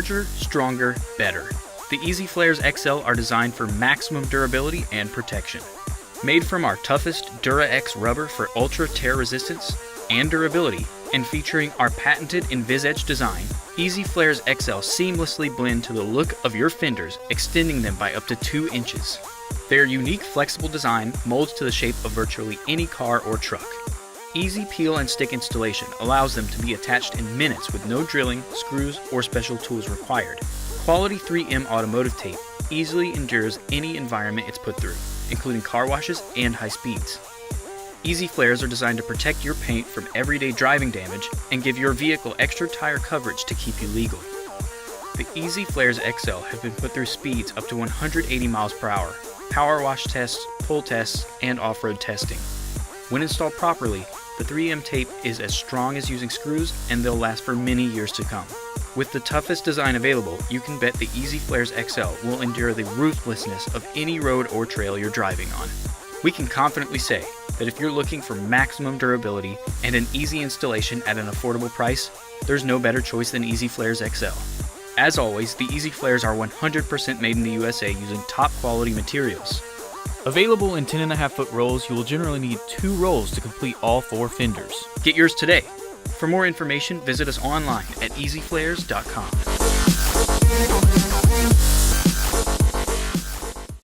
larger, stronger, better. The Easy Flares XL are designed for maximum durability and protection. Made from our toughest Dura-X rubber for ultra tear resistance and durability, and featuring our patented InvisEdge design, Easy Flares XL seamlessly blend to the look of your fenders, extending them by up to 2 inches. Their unique flexible design molds to the shape of virtually any car or truck. Easy peel and stick installation allows them to be attached in minutes with no drilling, screws, or special tools required. Quality 3M automotive tape easily endures any environment it's put through, including car washes and high speeds. Easy Flares are designed to protect your paint from everyday driving damage and give your vehicle extra tire coverage to keep you legal. The Easy Flares XL have been put through speeds up to 180 miles per hour, power wash tests, pull tests, and off-road testing. When installed properly, the 3M tape is as strong as using screws, and they'll last for many years to come. With the toughest design available, you can bet the Easy Flares XL will endure the ruthlessness of any road or trail you're driving on. We can confidently say that if you're looking for maximum durability and an easy installation at an affordable price, there's no better choice than Easy Flares XL. As always, the Easy Flares are 100% made in the USA using top quality materials. Available in 10.5-foot rolls, you will generally need 2 rolls to complete all 4 fenders. Get yours today. For more information, visit us online at easyflares.com.